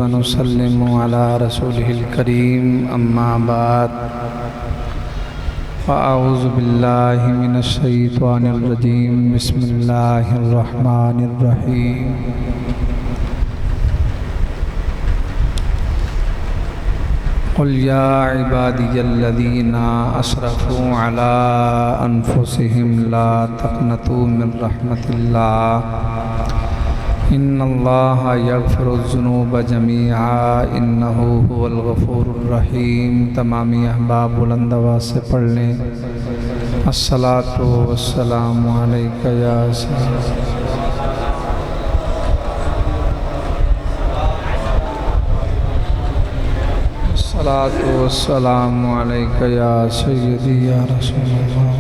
व नुसल्लिमु अला रसूलिहिल करीम अम्मा बाद फ़अऊज़ु बिल्लाहि मिनश शैतानिर रजीम बिस्मिल्लाहिर रहमानिर रहीम। क़ुल या इबादियल्लज़ीना असरफ़ू अला अनफुसिहिम ला तक़नतू मिन रहमतिल्लाह इन्नल्लाहा यग़फ़िरुज़्ज़ुनूब जमीआ इन्नहु हुवल गफ़ूरुर रहीम। तमामी अहबाब बुलंद आवाज़ से पढ़ लें। अस्सलातु वस्सलामु अलैका या अस्सलातु वस्सलामु अलैका या सय्यदी या रसूलल्लाह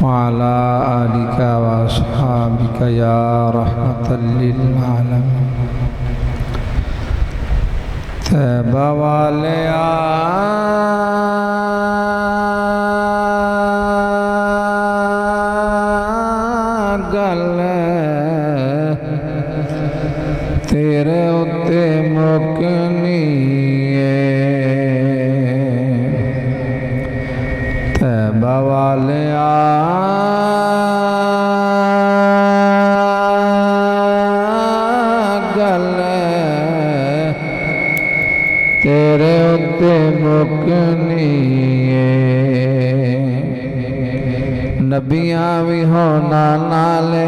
व अला आलिका व अस्हाबिका या रहमतल लिल आलमीन। तैबा वाले गल तेरे उत्ते मुकनी तैबा वाले गल तेरे उत्ते मुकनी नबियां भी होना नाले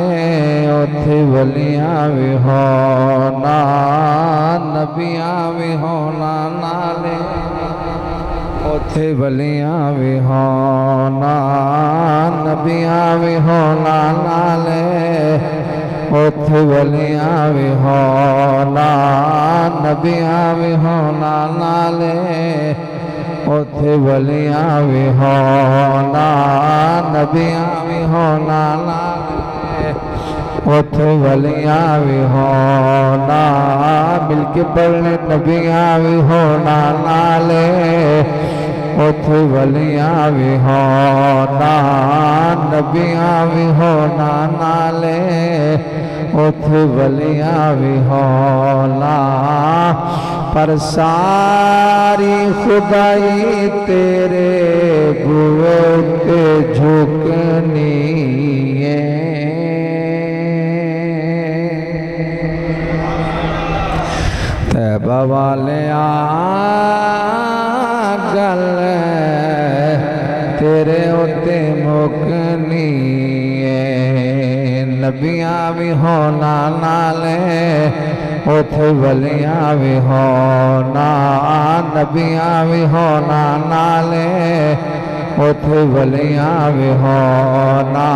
उथे वलियां भी होना नबियां भी होना नाले उथे वलियां भी होना नबियां भी होना नाले उथे वलियां भी होना नबियां भी होना नाले उथे वलियां भी होना नबियां भी होना नाले उथे वलियां भी होना। मिलके पढ़ने नबियां भी होना नाले उथे वलियां भी होना नबियां भी होना नाले उथे वलियां भी होना। पर सारी खुदाई तेरे बुए ते झुकनी तैबा वाले गल तेरे उत्ते मुकनी नबियां भी होना नाले उथे वलियां भी होना नबियां भी होना नाले उथे वलियां भी होना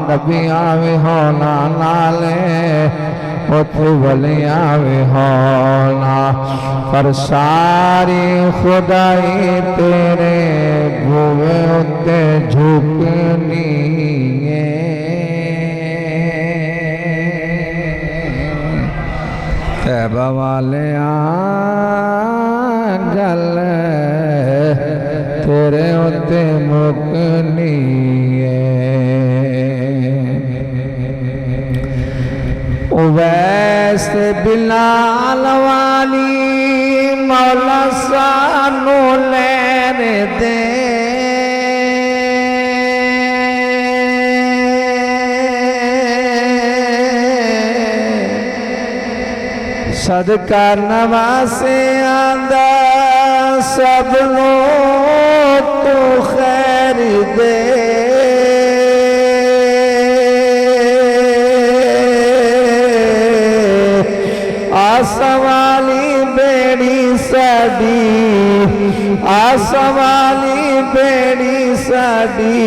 नबियां भी होना नाले उथे वलियां भी होना। पर सारी खुदाई तेरे बुए उत्ते झुकनी तैबा वाले गल तेरे उत्ते मुकनी वैसे बिलाल वाली मौला सानू लैन दे सदका नवासे आंदा सब लोग तू खैर दे आसवाली बेड़ी साडी आसवाली बेड़ी साडी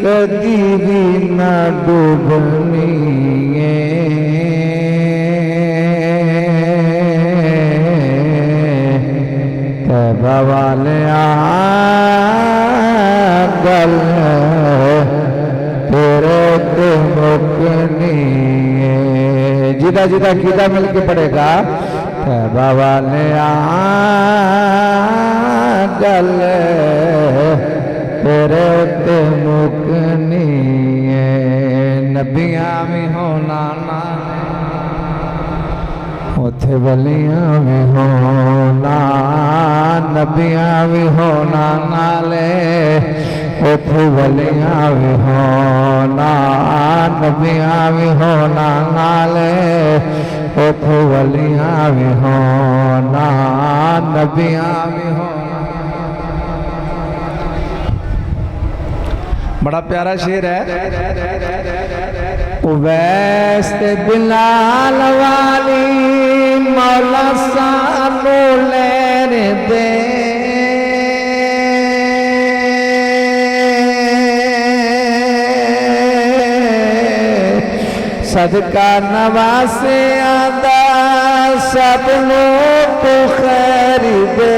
कदी भी ना डूबनी तैबा वाले गल तेरे ते मुकनी जिदा जिदा कीदा मिल के पड़ेगा तैबा वाले गल तेरे उत्ते मुकनी नबियां भी होना नाले उथे वलियां भी होना नबियां भी होना नाले उथे वलियां भी होना नबियां भी होना नाले उथे वलियां भी होना नबियां भी होना। बड़ा प्यारा शेर है। उवैस ते बिलाल वाली मौला सानू लैन दे सदका नवासे आदा सब लोग तो खैर दे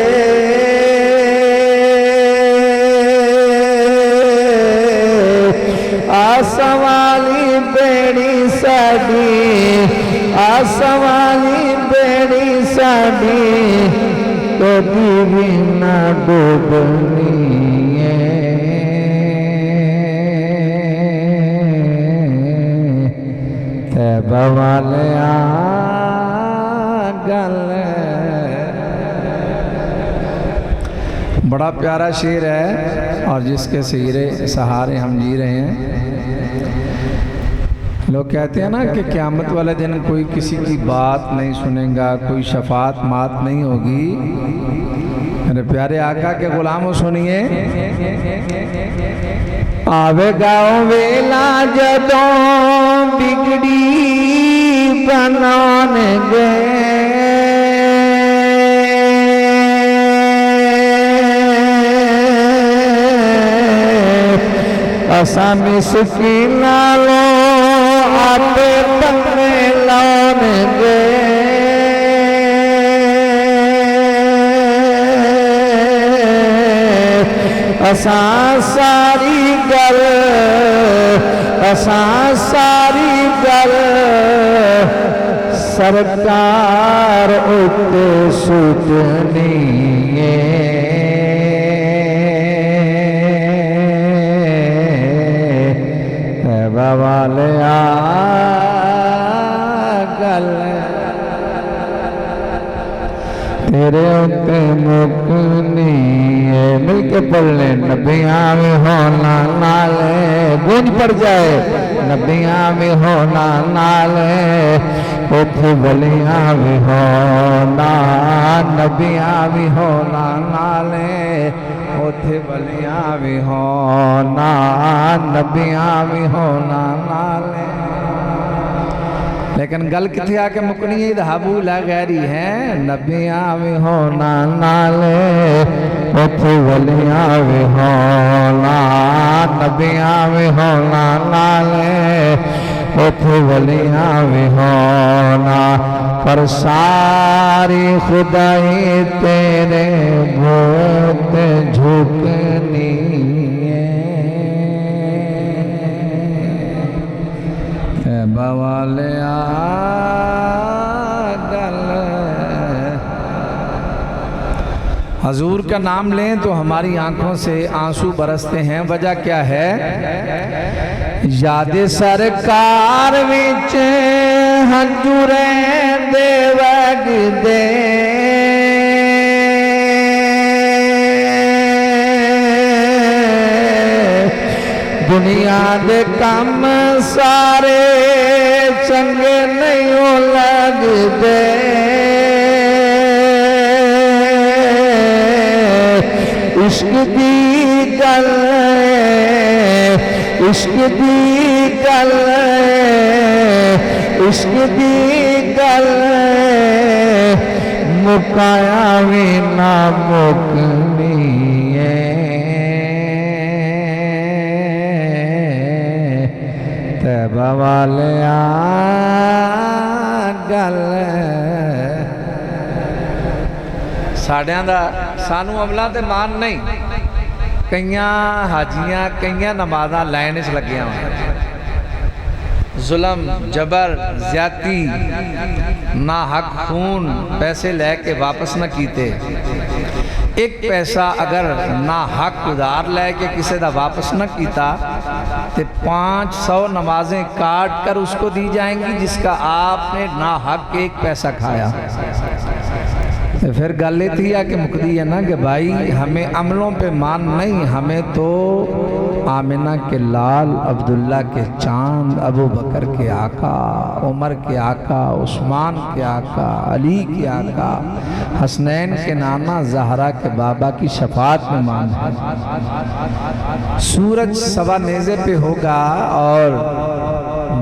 आसवाली बेड़ी साडी आसवाली बेड़ी साडी कभी भी ना डूबनी तैबा वाले गल। बड़ा प्यारा शेर है और जिसके सहारे हम जी रहे हैं। लोग कहते हैं ना कि क़यामत वाले दिन कोई किसी की बात नहीं सुनेगा, कोई शफात मात नहीं होगी। मेरे प्यारे आका के गुलामों सुनिए, आवेगा वेला जदों बिगड़ी बनाने गए असा मिसकीना लो आपे पकड़े लौन गए असा सारी गल असा सारी गल सरकार उत्ते सुटनी वाले गल तेरे उत्ते मुकनी मिलके पढ़ ले नबियां में होना नाले गूंज पड़ जाए नबियां में होना नाले उथे वलियां भी होना नबियां भी होना नाले उथे वलियां भी होना नबियां भी होना नाले। लेकिन गल किथे आके मुकनी है दहाबू ला गैरी है नबियां भी होना नाले उथे वलियां भी होना नबियां भी होना नाले उथे वलियां भी होना। पर सारी खुदाई तेरे भूत झुकनी है बवाले गल। हजूर का नाम लें तो हमारी आंखों से आंसू बरसते हैं। वजह क्या है? याद सरकार विच हंजूरे दे वगदे दुनिया दे काम सारे चंगे नहीं लगदे इश्क दी गल इश्क दी गल इश्क दी गल मुकाया भी ना मुकनी तैबा वाले गल। साढ़ियां दा सानू अमलां ते मान नहीं। कईयां हाजियां कईयां नमाज़ां लाइन च लगियां जुल्म जबर ज्यादती ना हक खून पैसे लैके वापस न कीते। एक पैसा अगर ना हक उधार लैके किसी का वापस न किया तो 500 नमाजें काट कर उसको दी जाएंगी जिसका आपने ना हक एक पैसा खाया। तो फिर गल ये थी कि मुकदी है ना कि भाई हमें अमलों पे मान नहीं, हमें तो आमिना के लाल, अब्दुल्ला के चांद, अबू बकर के आका, उमर के आका, उस्मान के आका, अली के आका, हसनैन के नाना, जहरा के बाबा की शफात में मान है। सूरज सवा नेज़े पे होगा और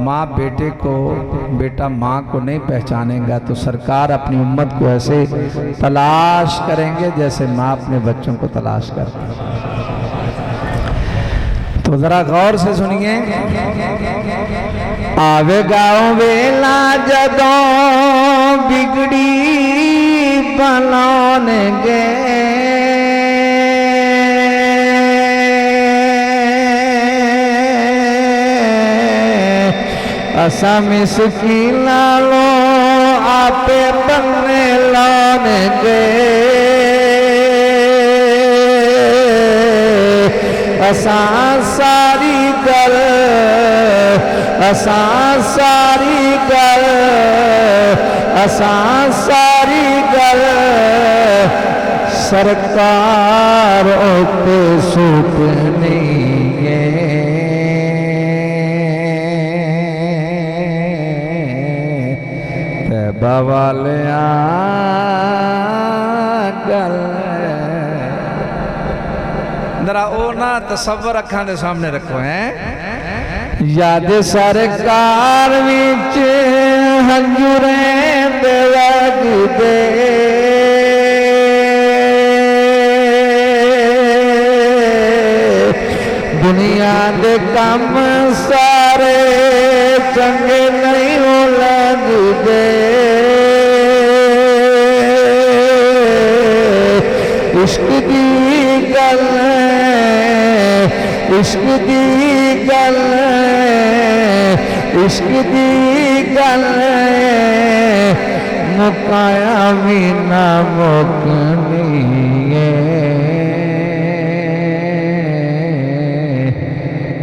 माँ बेटे को, बेटा माँ को नहीं पहचानेगा तो सरकार अपनी उम्मत को ऐसे तलाश करेंगे जैसे माँ अपने बच्चों को तलाश करती है। तो जरा गौर से सुनिए। आवे गाँव वेला जदों बिगड़ी बनाने गए, असा मिसकीना लो आपे बनने लाने गए, असा सारी गल, असा सारी गल, असा सारी गल सरकार ओते सुटनी है। बवालिया गल जरा ओ ना तसव्वुर अखां दे सामने रखो हैं। याद सरकार विच हंजुरें दे लगदे, दुनिया दे कम सारे चंगे नहीं हो लगदे, इश्क दी गल, इश्क दी गल, इश्क दी गल मुकाया भी ना मुकनी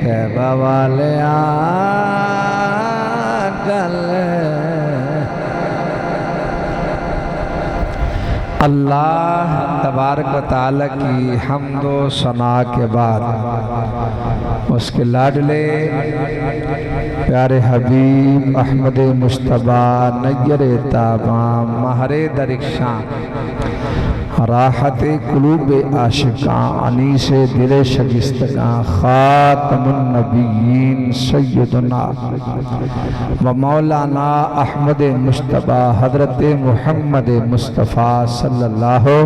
है बवालिया गल। अल्लाह तबारक व तआला की हम्दो सना के बाद उसके लाडले प्यारे हबीब अहमद मुश्तबा नय्यर ताबाम महरे दरिक्षा राहत कुलूब आशिकां अनीस दिल शगिस्तगां खातमुन नबीयीन सय्यदुना व मौलाना अहमद मुश्तबा हजरत मुहम्मद मुस्तफ़ा सल्लल्लाहु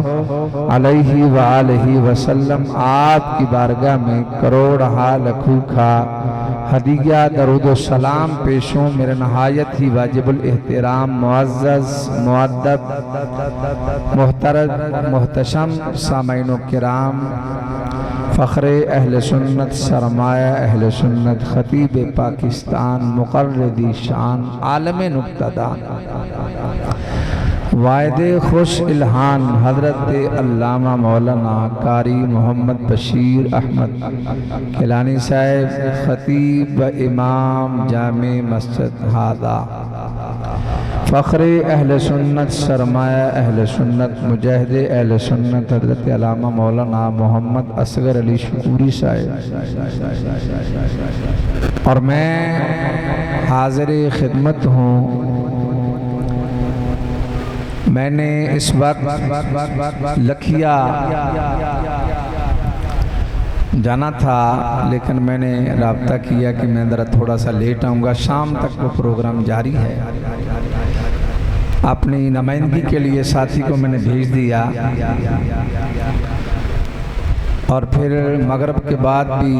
अलैहि व आलिहि वसल्लम आपकी बारगाह में करोड़ हाल खूखा हदिया दरूद सलाम पेशों मेरे नहायत ही वाजिबुल एहतराम मुअज़्ज़ज़ मुअद्दब मोहतरम मोहतशम सामईनो किराम फ़ख्रे अहले सुन्नत सरमाया अहले सुन्नत ख़तीब पाकिस्तान मुक़र्रिदी शान आलम नुक्तदान वायदे खुश इल्हान हज़रत अल्लामा मौलाना कारी मोहम्मद बशीर अहमद किलानी साहिब ख़तीब व इमाम जामे मस्जिद हादा फ़ख्रे अहले सुन्नत सरमाया अहले सुन्नत मुजाहिद अहले सुन्नत हज़रत अल्लामा मौलाना मोहम्मद असगर अली शुकूरी साहिब और मैं हाज़िर खिदमत हूँ। मैंने इस वक्त लखिया जाना था लेकिन मैंने राब्ता किया कि मैं ज़रा थोड़ा सा लेट आऊँगा, शाम तक वो प्रोग्राम जारी है। अपनी नुमाइंदगी के लिए साथी को मैंने भेज दिया और फिर मगरिब के बाद भी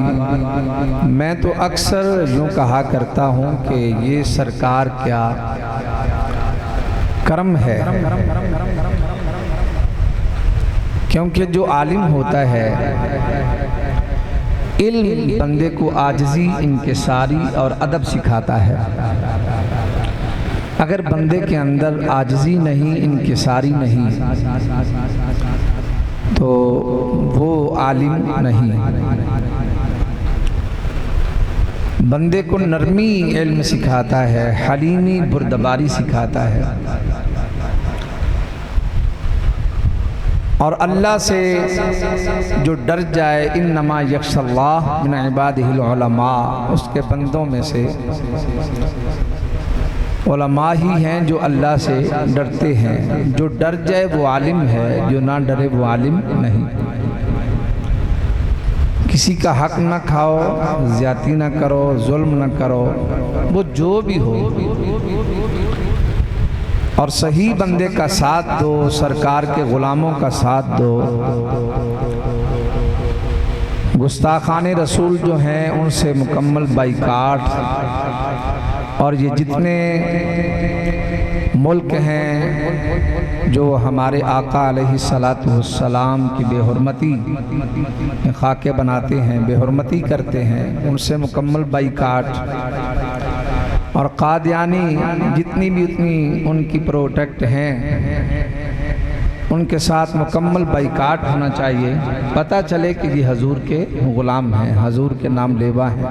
मैं तो अक्सर यूँ कहा करता हूँ कि ये सरकार क्या कर्म है, क्योंकि जो आलिम होता है इल्म बंदे को आजिज़ी इंकिसारी और अदब सिखाता है। अगर बंदे के अंदर आजिज़ी नहीं इंकिसारी नहीं तो वो आलिम नहीं। बंदे को नरमी इल्म सिखाता है, हलीमी बुर्दबारी सिखाता है, और अल्लाह से जो डर जाए, इन्नमा यख्शल्लाह मिन इबादिहिल उलमा, उसके बंदों में से उलमा ही हैं जो अल्लाह से डरते हैं। जो डर जाए वो आलिम है, जो ना डरे वो आलिम नहीं। किसी का हक ना खाओ, ज़्यादती ना करो, जुल्म ना करो, वो जो भी हो, और सही बंदे का साथ दो, सरकार के ग़ुलामों का साथ दो। गुस्ताखाने रसूल जो हैं उनसे मुकम्मल बाइकाट। और ये जितने मुल्क हैं जो हमारे आका अलैहिस्सलातु वस्सलाम की बेहुरमती खाके बनाते हैं, बेहुरमती करते हैं, उनसे मुकम्मल बाइकाट। और कादियानी जितनी भी उतनी उनकी प्रोटेक्ट हैं, उनके साथ मुकम्मल बाइकाट होना चाहिए। पता चले कि ये हजूर के ग़ुलाम हैं, हजूर के नाम लेवा हैं।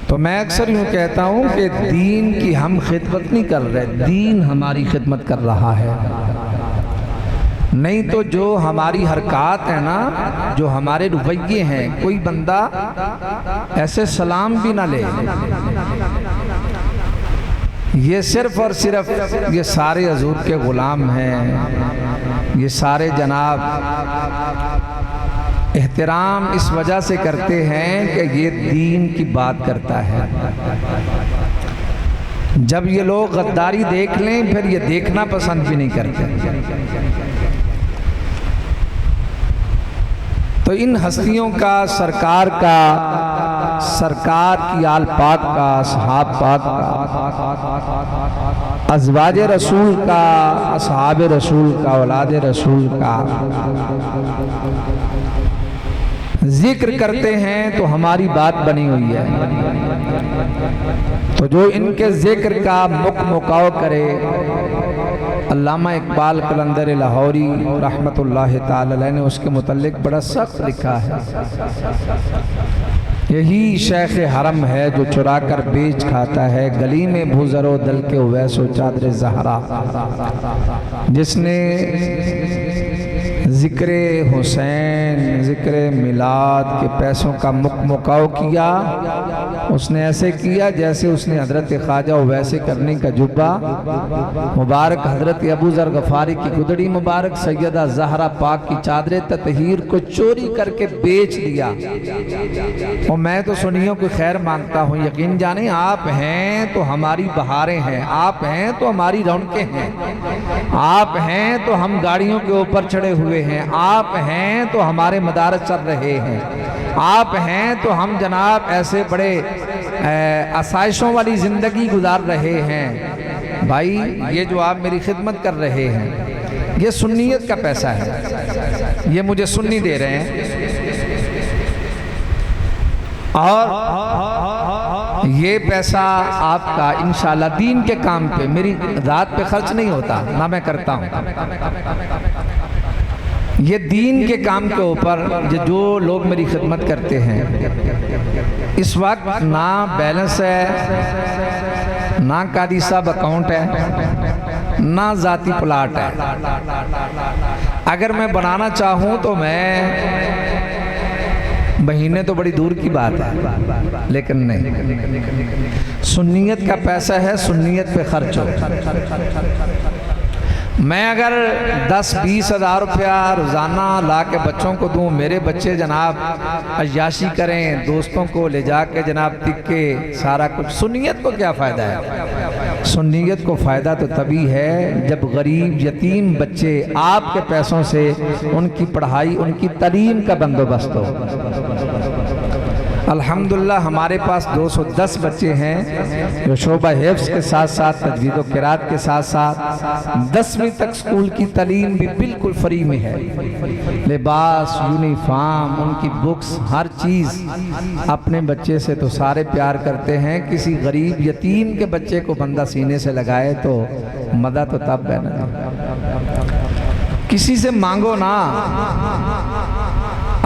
तो मैं अक्सर यूँ कहता हूँ कि दीन की हम खिदमत नहीं कर रहे, दीन हमारी खिदमत कर रहा है। नहीं तो जो हमारी हरकत है ना, जो हमारे रवैये हैं, कोई बंदा ऐसे सलाम भी ना ले, ये सिर्फ और सिर्फ ये सारे हजूर के ग़ुलाम हैं, ये सारे जनाब एहतराम इस वजह से करते हैं कि ये दीन की बात करता है। जब ये लोग गद्दारी देख लें फिर ये देखना पसंद भी नहीं करते। तो इन हस्तियों का, सरकार का, सरकार की आल पाक का, असहाब पाक का, अज़वाज रसूल का, असहाब रसूल का, औलाद रसूल का जिक्र करते हैं तो हमारी बात बनी हुई है। तो जो इनके जिक्र का मुकाव करे, अल्लामा इकबाल कलंदर लाहौरी रहमतुल्लाह ताला अलैह ने उसके मुतल्लिक बड़ा सख्त लिखा है। यही शेख हरम है जो चुरा कर बेच खाता है, गली में भूजरो दल के वैसो चादर ज़हरा। जिसने ज़िक्र हुसैन, ज़िक्र मिलाद के पैसों का मुकाव किया, उसने ऐसे किया जैसे उसने हज़रत ख्वाजा वैसे करने का जुब्बा मुबारक, हज़रत अबू ज़र गफ़ारी की गुदड़ी मुबारक, सैयदा ज़हरा पाक की चादर ततहीर को चोरी करके बेच दिया। और मैं तो सुन्नियों की खैर मांगता हूँ, यकीन जाने आप हैं तो हमारी बहारें हैं, आप हैं तो हमारी रौनकें हैं, आप हैं तो हम गाड़ियों के ऊपर चढ़े हुए हैं, आप हैं तो हमारे मदारस चल रहे हैं, आप हैं तो हम जनाब ऐसे बड़े आसाइशों वाली ज़िंदगी गुजार रहे हैं। भाई ये जो आप मेरी खिदमत कर रहे हैं ये सुन्नियत का पैसा है, ये मुझे सुन्नी दे रहे हैं, और ये पैसा आपका इंशाल्लाह दीन के काम पे, मेरी रात पे खर्च नहीं होता, ना मैं करता हूँ। ये दीन के काम के ऊपर जो लोग मेरी खिदमत करते हैं, इस वक्त ना बैलेंस है, ना कादी साहब अकाउंट है, ना ज़ाती प्लाट है। अगर मैं बनाना चाहूँ तो मैं महीने तो बड़ी दूर की बात है, लेकिन नहीं, सुन्नियत का पैसा है, सुन्नियत पे खर्च हो। मैं अगर 10-20 हज़ार रुपया रोज़ाना ला के बच्चों को दूँ, मेरे बच्चे जनाब अय्याशी करें, दोस्तों को ले जा के जनाब तिक्के सारा कुछ, सुन्नियत को क्या फ़ायदा है? सुन्नियत को फ़ायदा तो तभी है जब गरीब यतीम बच्चे आपके पैसों से उनकी पढ़ाई, उनकी तालीम का बंदोबस्त हो। अल्हम्दुलिल्लाह हमारे पास 210 बच्चे हैं जो शोबा हिफ्ज़ के साथ साथ तजवीद व क़िराअत के साथ साथ 10वीं तक स्कूल की तालीम भी बिल्कुल फ्री में है। लिबास, यूनिफॉर्म, उनकी बुक्स, हर चीज़। अपने बच्चे से तो सारे प्यार करते हैं, किसी गरीब यतीम के बच्चे को बंदा सीने से लगाए तो मदा तो तब है ना। किसी से मांगो ना,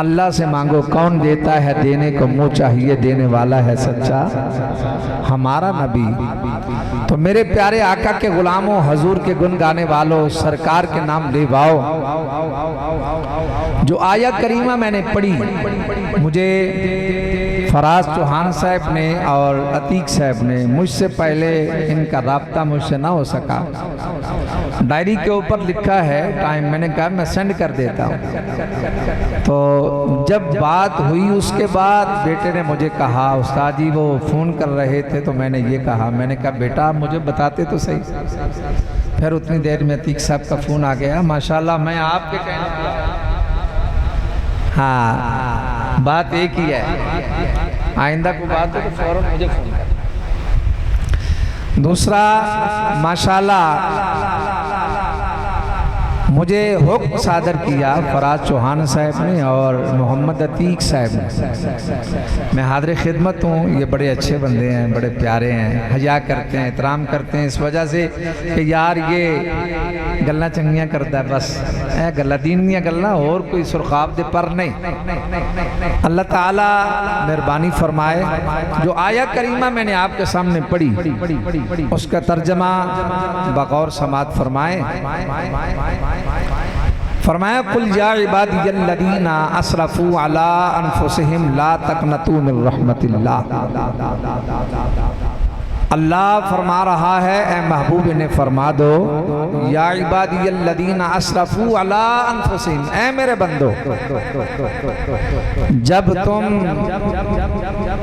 अल्लाह से मांगो, कौन देता है देने को मुँह चाहिए, देने वाला है सच्चा हमारा नबी। तो मेरे प्यारे आका के गुलामों, हजूर के गुन गाने वालों, सरकार के नाम ले वाओ। जो आयत करीमा मैंने पढ़ी, मुझे फराज चौहान साहब ने और अतीक साहब ने, मुझसे पहले इनका राब्ता मुझसे ना हो सका। डायरी के ऊपर लिखा है टाइम, मैंने कहा मैं सेंड कर देता हूँ। तो जब बात हुई उसके बाद बेटे ने मुझे कहा, उस्ताद जी वो फ़ोन कर रहे थे तो मैंने ये कहा, मैंने कहा बेटा आप मुझे बताते तो सही। फिर उतनी देर में अतीक साहब का फ़ोन आ गया। माशाल्लाह, मैं आपके कहने, हाँ बात एक ही है, आइंदा को बात हो तो फौरन मुझे फ़ोन कर। दूसरा, माशाल्लाह मुझे हुक्म सादर किया फराज चौहान साहब ने और मोहम्मद अतीक साहब ने। मैं हाज़िर खिदमत हूँ, ये बड़े अच्छे बंदे हैं, बड़े प्यारे हैं, हया करते हैं, एहतराम करते हैं, इस वजह से कि यार ये गल्ला चंगियाँ करता है, बस है गल्ला दीन दियाँ गल्ला, और कोई सुरखाब दे पर नहीं। अल्लाह ताला मेहरबानी फरमाए। जो आया करीमा मैंने आपके सामने पढ़ी, उसका तर्जमा बगौर समात फरमाए। फरमाया कुल या इबादियल्लज़ीना असरफू अला अनफुसिहिम ला तक़नतू मिन रहमतिल्लाह। अल्लाह फरमा रहा है, ए महबूब ने फरमा दो, या इबादियल्लज़ीना असरफू अला अनफुसिहिम, ए मेरे बंदो, जब तुम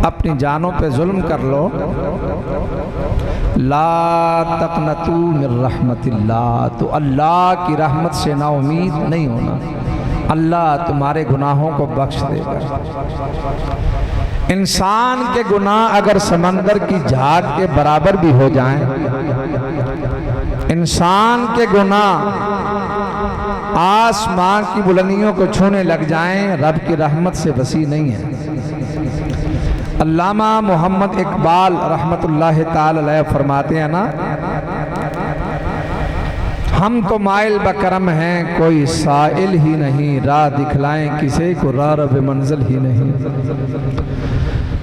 अपनी जानों पे जुल्म कर लो, ला तक़नतू मिन रहमतिल्लाह, तो अल्लाह की रहमत से ना उम्मीद नहीं होना। अल्लाह तुम्हारे गुनाहों को बख्श देगा। इंसान के गुनाह अगर समंदर की झाग के बराबर भी हो जाएं, इंसान के गुनाह आसमान की बुलंदियों को छूने लग जाएं, रब की रहमत से वसी नहीं है। अल्लामा मोहम्मद इकबाल रहमतुल्लाह ताला अलैह फरमाते हैं ना, हम तो माइल बकरम हैं, कोई साइल ही नहीं, राह दिखलाएं किसे को राह रब मंजिल ही नहीं।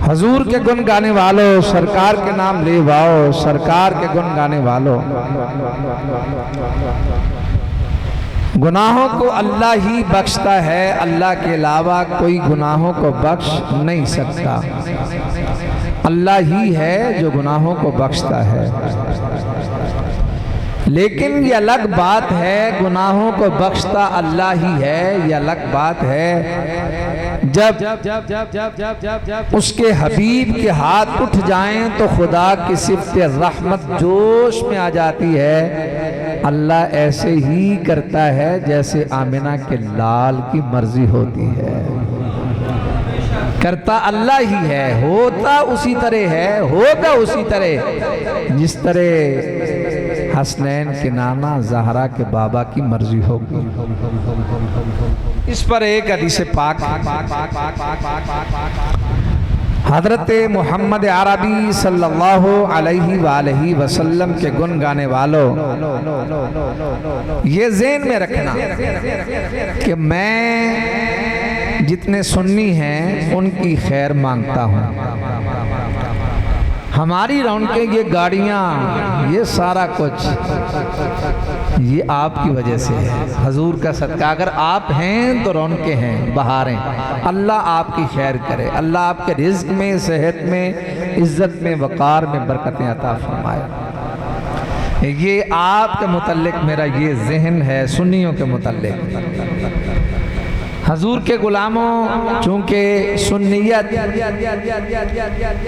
हजूर के गुन गाने वालों, सरकार के नाम ले वाओ, सरकार के गुन गाने वालों, गुनाहों को अल्लाह ही बख्शता है, अल्लाह के अलावा कोई गुनाहों को बख्श नहीं सकता। अल्लाह ही है जो गुनाहों को बख्शता है। लेकिन ये अलग बात है, गुनाहों को बख्शता अल्लाह ही है, ये अलग बात है जब उसके हबीब के हाथ उठ जाएं तो खुदा की सिफ़त रहमत जोश में आ जाती है। अल्लाह ऐसे ही करता है जैसे आमिना के लाल की मर्जी होती है। करता अल्लाह ही है, होता उसी तरह है, होगा उसी तरह जिस तरह हसनैन के नाना ज़हरा के बाबा की मर्जी होगी। इस पर एक हदीस पाक, हज़रत मोहम्मद अरबी सल्लल्लाहु अलैहि वसल्लम के गुन गाने वालों, ये ज़हन में रखना कि मैं जितने सुन्नी हैं उनकी खैर मांगता हूँ। हमारी रौनकें, ये गाड़ियाँ, ये सारा कुछ, ये आपकी वजह से है। हजूर का सदका, अगर आप हैं तो रौनकें हैं, बहारें। अल्लाह आपकी खैर करे, अल्लाह आपके रिज़्क़ में, सेहत में, इज़्ज़त में, वक़ार में बरकतें अता फरमाए। ये आपके मुतल्लिक मेरा ये ज़हन है, सुन्नियों के मुतल्लिक। हजूर के गुलामों, चूँकि सुन्नियत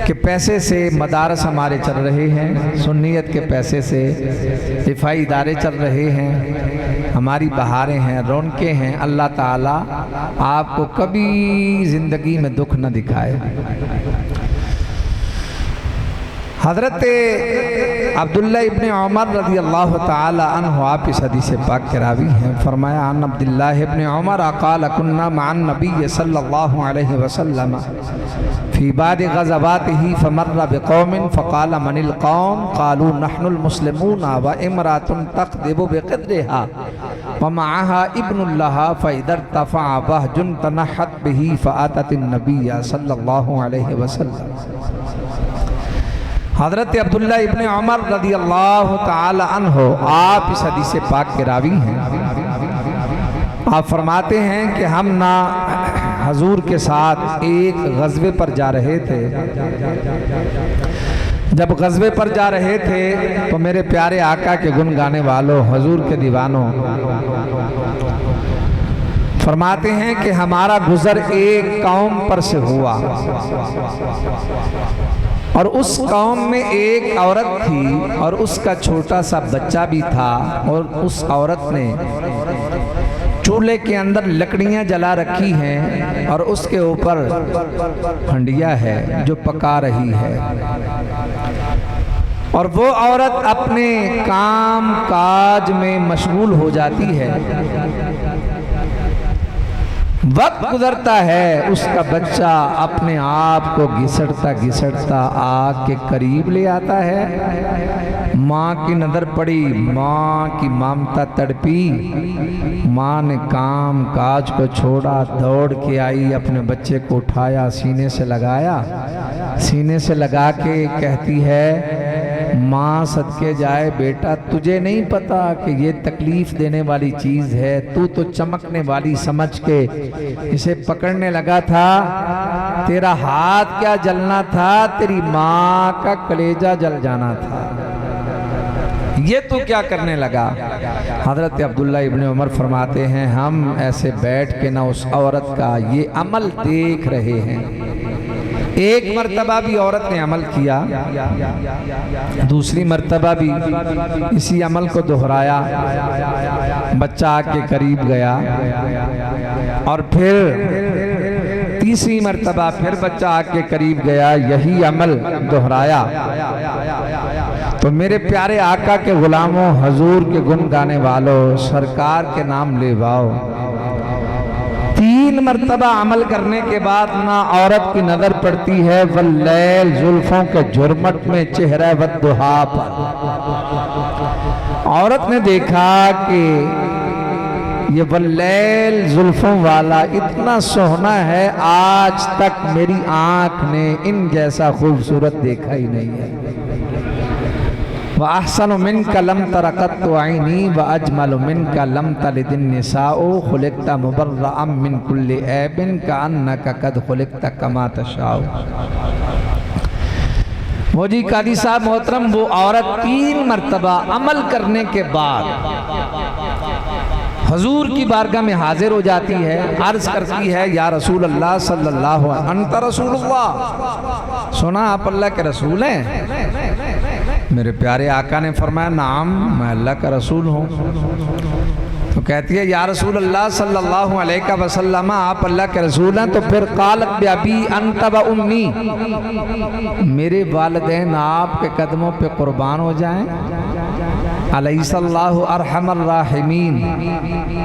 के पैसे से मदारस हमारे चल रहे हैं, सुन्नियत के पैसे से दिफाई इदारे चल रहे हैं, हमारी बहारें हैं, रौनकें हैं। अल्लाह ताला आपको कभी ज़िंदगी में दुख न दिखाए। हज़रत अब्दुल्ला इब्ने उमर रज़ी अल्लाह ताला अन्हु आप इस हदीस पाक के रावी हैं। फरमाया अन अब्दुल्लाह इब्ने उमर क़ाल कुन्ना मअन नबी सल्लल्लाहु अलैहि वसल्लम फ़ी बाद ग़ज़वातिही फ़मर्र बिक़ौमिन फ़क़ाल मनिल क़ौम क़ालू नहनुल मुस्लिमून व इम्रातुन तक़दिबु बिक़द्रिहा व मअहा इब्नुन लहा फ़इज़ा इर्तफ़अ वहजुन तनहत बिही फ़अततिन नबिय्य सल्लल्लाहु अलैहि वसल्लम। हज़रत अब्दुल्ला इब्ने उमर रज़ियल्लाहु ताला अन्हु आप इस हदीस पाक के रावी हैं। आप फरमाते हैं कि हम ना हजूर के साथ एक गज़वे पर जा रहे थे। जब गज़वे पर जा रहे थे तो मेरे प्यारे आका के गुण गाने वालों, हजूर के दीवानों, फरमाते हैं कि हमारा गुज़र एक कौम पर से हुआ और उस कौम में एक औरत थी और उसका छोटा सा बच्चा भी था और उस औरत ने चूल्हे के अंदर लकड़ियां जला रखी हैं और उसके ऊपर हंडिया है जो पका रही है और वो औरत अपने काम काज में मशगूल हो जाती है। वक्त गुजरता है, उसका बच्चा अपने आप को घिसटता घिसटता आग के करीब ले आता है। माँ की नज़र पड़ी, माँ की ममता तड़पी, माँ ने काम काज को छोड़ा, दौड़ के आई, अपने बच्चे को उठाया, सीने से लगाया, सीने से लगा के कहती है माँ सदके जाए बेटा, तुझे नहीं पता कि ये तकलीफ देने वाली चीज़ है, तू तो चमकने वाली समझ के इसे पकड़ने लगा था, तेरा हाथ क्या जलना था, तेरी माँ का कलेजा जल जाना था, ये तू क्या करने लगा। हज़रत अब्दुल्ला इब्ने उमर फरमाते हैं हम ऐसे बैठ के ना उस औरत का ये अमल देख रहे हैं। एक मर्तबा भी औरत ने अमल किया, दूसरी मर्तबा भी इसी अमल को दोहराया, बच्चा आके करीब गया और फिर तीसरी मर्तबा फिर बच्चा आके करीब गया, यही अमल दोहराया। तो मेरे प्यारे आका के गुलामों, हजूर के गुण गाने वालों, सरकार के नाम लेवाओ, 3 मर्तबा अमल करने के बाद ना औरत की नजर पड़ती है वल्लैल जुल्फों के झुरमट में चेहरा वद्दुहा पर। औरत ने देखा कि ये वल्लैल जुल्फों वाला इतना सोहना है, आज तक मेरी आंख ने इन जैसा खूबसूरत देखा ही नहीं है। व अहसनु मिनका लम तरक़त ऐनी व अजमलु मिनका लम तलिदिन निसाउ खुलिक़्ता मुबर्रअम मिन कुल्लि ऐबिन कअन्नका क़द खुलिक़्ता कमा तशाउ। वो जी कादी साहब मोहतरम, वो औरत 3 मर्तबा अमल करने के बाद हजूर की बारगाह में हाजिर हो जाती है, अर्ज करती है या रसूल अल्लाह सल्लल्लाहु अलैहि अंता रसूलुल्लाह, सुना आप अल्लाह के रसूल हैं। मेरे प्यारे आका ने फरमाया नाम, मैं अल्लाह का रसूल हूँ। तो कहती है या रसूल अल्लाह सल्लल्लाहु अलैहि वसल्लम, आप अल्लाह के रसूल हैं। तो फिर कालत बिअबी अंत व उम्मी, मेरे वालिदैन आपके कदमों पे कुर्बान हो जाएं। अलैहिस्सलाहु अरहमर राहिमीन,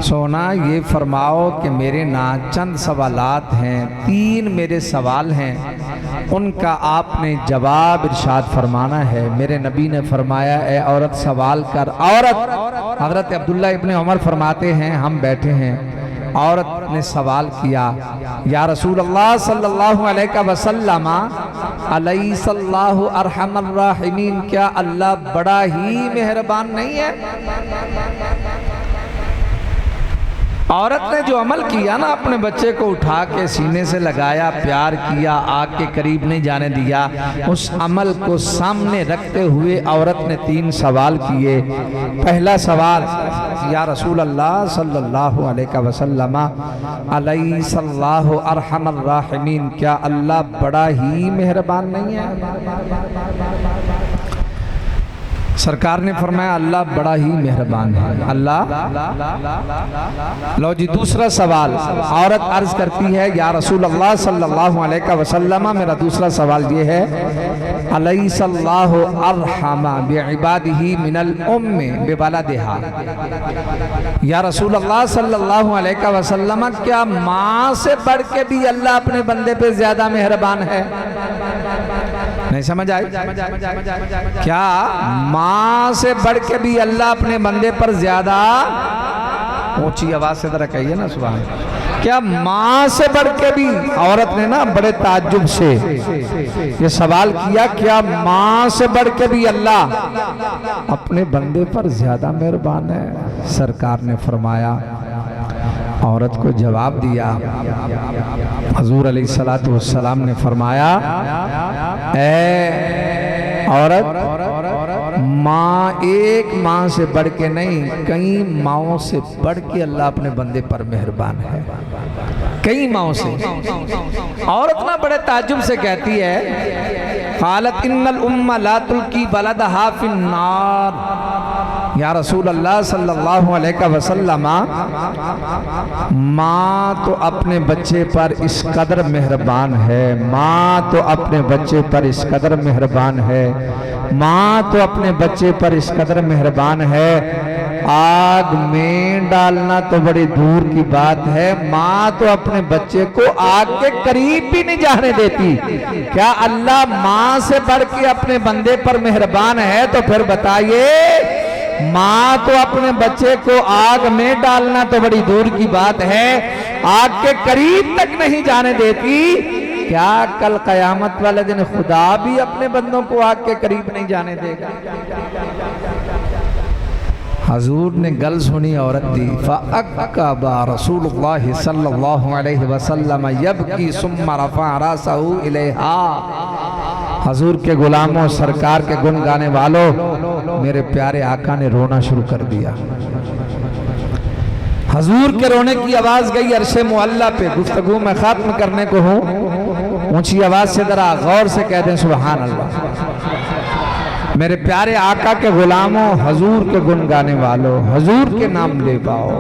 सोना ये फरमाओ कि मेरे ना चंद सवालात हैं, 3 मेरे सवाल हैं, उनका आपने जवाब इरशाद फरमाना है। मेरे नबी ने फरमाया ए औरत सवाल कर। औरत, हज़रत अब्दुल्ला इब्ने उमर फरमाते हैं हम बैठे हैं, औरत ने सवाल किया या रसूल अल्लाह सल्लल्लाहु अलैहि वसल्लम अलैहिस्सलाहु अरहमर राहिमीन, क्या अल्लाह बड़ा ही मेहरबान नहीं है। औरत ने जो अमल किया ना, अपने बच्चे को उठा के सीने से लगाया, प्यार किया, आग के करीब नहीं जाने दिया, उस अमल को सामने रखते हुए औरत ने 3 सवाल किए। पहला सवाल या रसूल अल्लाह सल्लल्लाहु अलैहि वसल्लम अलैहिस्सलाहु अरहमर राहिमीन, क्या अल्लाह बड़ा ही मेहरबान नहीं है। सरकार ने फरमाया अल्लाह बड़ा ही मेहरबान है। अल्लाह। लो जी दूसरा सवाल, औरत अर्ज करती है या रसूल अल्लाह सल्लल्लाहु अलैहि वसल्लम, मेरा दूसरा सवाल ये है, अलैहिस्सल्लाहु अरहमा बिइबादिही मिनल उम्मी बिवलदिहा। या रसूल अल्लाह सल्लल्लाहु अलैहि वसल्लम, क्या माँ से बढ़ के भी अल्लाह अपने बंदे पे ज्यादा मेहरबान है? नहीं समझ आई? क्या माँ से बढ़ के भी अल्लाह अपने बंदे पर ज्यादा, ऊंची आवाज से जरा कहिए ना सुभान, क्या माँ से बढ़ के भी? औरत ने ना बड़े ताज्जुब से ये सवाल किया, क्या माँ से बढ़ के भी अल्लाह अपने बंदे पर ज्यादा मेहरबान है? सरकार ने फरमाया, औरत को जवाब दिया, हजूर अलैहिस्सलातु वस्सलाम ने फरमाया, ऐ औरत, माँ एक माँ से बढ़ के नहीं, कई माँओं से बढ़ के अल्लाह अपने बंदे पर मेहरबान है, कई माँओं से। औरत ना बड़े ताज्जुब से कहती है, क़ालत इन्नल उम्मा ला तुल्की वलदहा फिन्नार। या रसूल अल्लाह सल्लल्लाहु अलैहि वसल्लम, माँ तो अपने बच्चे पर इस कदर मेहरबान है, माँ तो अपने बच्चे पर इस कदर मेहरबान है, माँ तो अपने बच्चे पर इस कदर मेहरबान है, आग में डालना तो बड़ी दूर की बात है, माँ तो अपने बच्चे को आग के करीब भी नहीं जाने देती। क्या अल्लाह माँ से बढ़ के अपने बंदे पर मेहरबान है? तो फिर बताइए, माँ तो अपने बच्चे को आग में डालना तो बड़ी दूर की बात है, आग के करीब तक नहीं जाने देती, क्या कल कयामत वाले दिन खुदा भी अपने बंदों को आग के करीब नहीं जाने देगा? हजूर ने गल सुनी, औरत दी, फ़अक़बा रसूलुल्लाह सल्लल्लाहु अलैहि वसल्लम यबकी सुम्मा रफ़अ रासहु इलैहा। हजूर के गुलामों, सरकार के गुण गाने वालों, मेरे प्यारे आका ने रोना शुरू कर दिया। हजूर के रोने की आवाज गई अर्शे मुअल्ला पे। गुफ्तगू में खत्म करने को हूँ, ऊंची आवाज से जरा गौर से कह दें सुभान अल्लाह। मेरे प्यारे आका के गुलामों, हजूर के गुण गाने वालों, हजूर के नाम ले पाओ।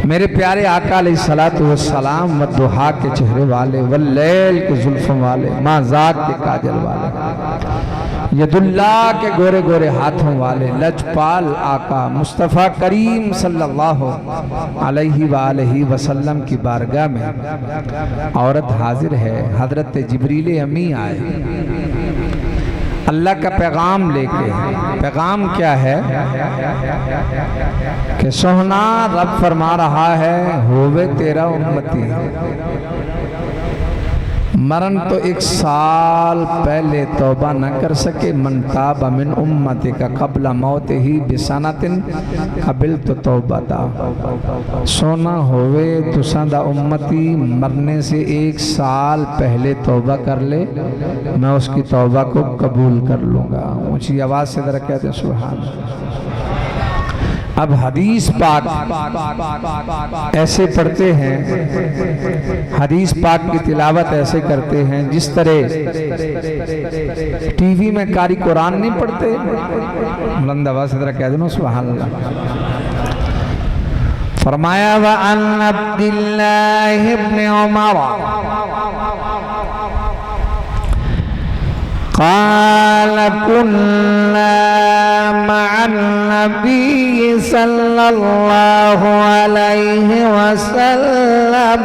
मेरे प्यारे आका अलैहिस्सलातु वस्सलाम वद्दुहा के चेहरे वाले, वल्लैल के जुल्फों वाले, माज़ाक के काजल वाले, यदुल्लाह के गोरे गोरे हाथों वाले, लजपाल आका मुस्तफ़ा करीम सल्लल्लाहु अलैहि वसल्लम की बारगाह में औरत हाजिर है। हजरत जिब्रील अमी आए अल्लाह का पैगाम लेके। पैगाम क्या है कि सोहना रब फरमा रहा है, होवे तेरा उम्मती, मरण तो 1 साल पहले तौबा न कर सके, मन ताबा मिन उम्मती का कबला मौत ही बिसनातिन कबिल तो तौबा दा। सोना होवे तुसादा उम्मती, मरने से 1 साल पहले तौबा कर ले, मैं उसकी तौबा को कबूल कर लूँगा। ऊँची आवाज़ से जरा कहते सुभान। अब हदीस पाक ऐसे पढ़ते हैं, हदीस पाक की तिलावत ऐसे करते हैं जिस तरह टीवी में कारी कुरान नहीं पढ़ते। बुलंद आवाज़ से जरा कह देना सुभान अल्लाह। फरमाया व अन अब्दुल्लाह इब्न उमर क़ाल कुन्ना मअन नबी सल्लल्लाहु अलैहि वसल्लम।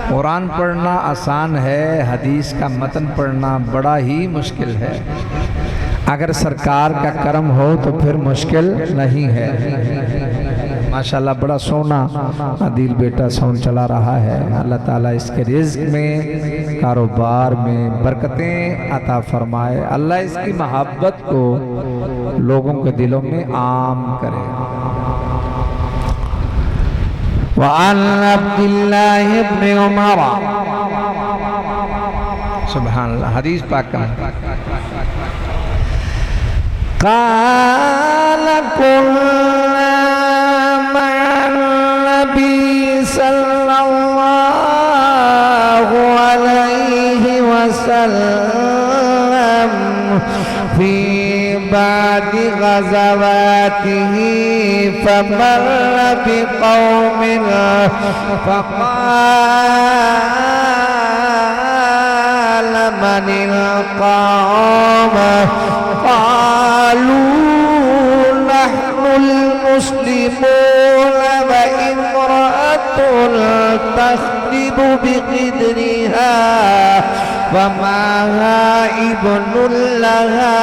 कुरान पढ़ना आसान है, हदीस का मतन पढ़ना बड़ा ही मुश्किल है। अगर सरकार का करम हो तो फिर मुश्किल नहीं है। माशाल्लाह बड़ा सोना अदील बेटा साउंड चला रहा है। अल्लाह ताला इसके रिज़्क़ में, कारोबार में बरकतें अता फरमाए। अल्लाह इसकी मोहब्बत को लोगों के दिलों में आम करे। वअन अब्दुल्लाह इब्न उमर, सुभान अल्लाह। हदीस पाक का क़ाल कुन्ना मअन नबी सल्लल्लाहु अलैहि वसल्लम फी बादी ग़ज़वातिही फमर्र बिक़ौमिन फ़क़ाल मनिल क़ौम क़ालू नहनुल मुस्लिमून व इम्रअतुन तख़्रिबु बिक़िदरिहा वमा इब्नुल लहा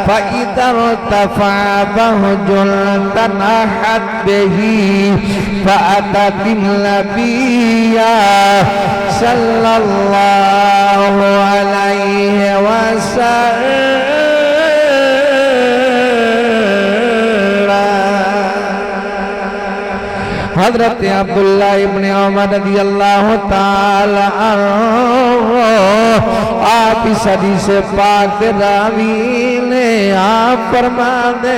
फ़इज़ा इर्तफ़अ बहजुन तनहत बिही फ़अततिन नबिय्या सल्लल्लाहु अलैहि वसल्लम। हज़रत अब्दुल्लाह इब्न उमर रज़ियल्लाहु ताला अन्हु आप इस हदीस पाक रावी ने आप फरमाते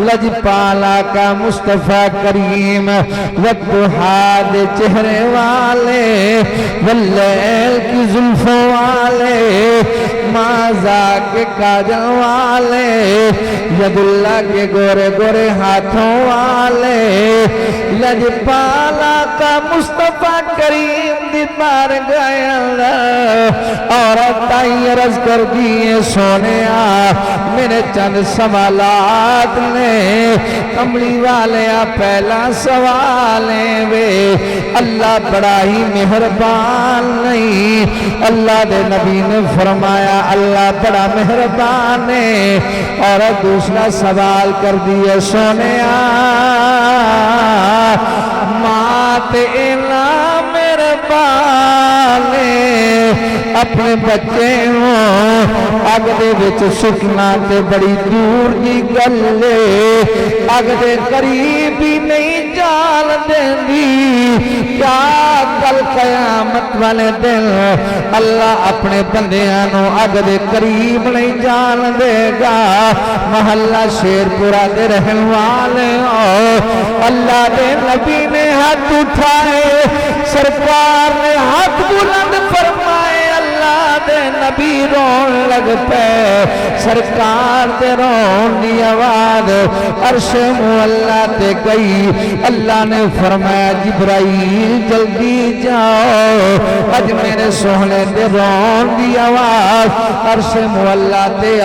लजपाला का मुस्तफ़ा करीम वद्दुहा दे चेहरे वाले वल्लैल की जुल्फों वाले माज़ा के काजल वाले यदुल्ला के गोरे गोरे हाथों वाले लजपाला का मुस्तफ़ा करीम दीदार गया और अर्ज कर दिए सोने मेरे चंद सवालात ने कमली वाले पहला सवाल वे अल्लाह बड़ा ही मेहरबान नहीं। अल्लाह दे नबी ने फरमाया अल्लाह बड़ा मेहरबान है। और दूसरा सवाल कर दिए सोने माते ना मेहरबान अपने बच्चे हो अग दे विच सुटना ते बड़ी दूर की गल अग दे करीब ही नहीं जान देंदी। क्या कल कयामत वाले दिन अल्लाह अपने बंदियां नू अग दे करीब नहीं जान देगा। महल्ला शेरपुरा दे रहने वाले हो अल्लाह दे नबी ने हाथ उठाए सरकार ने हाथ बुलंद फरमाए अल्लाह दे नबी रोन लग पे सरकार दे रोन दी आवाज अर्श मुअल्ला ते गई। अल्लाह ने फरमाया जिब्राइल जल्दी जाओ अज मेरे सोहने दे रोन दी आवाज अर्श मुअल्ला ते आ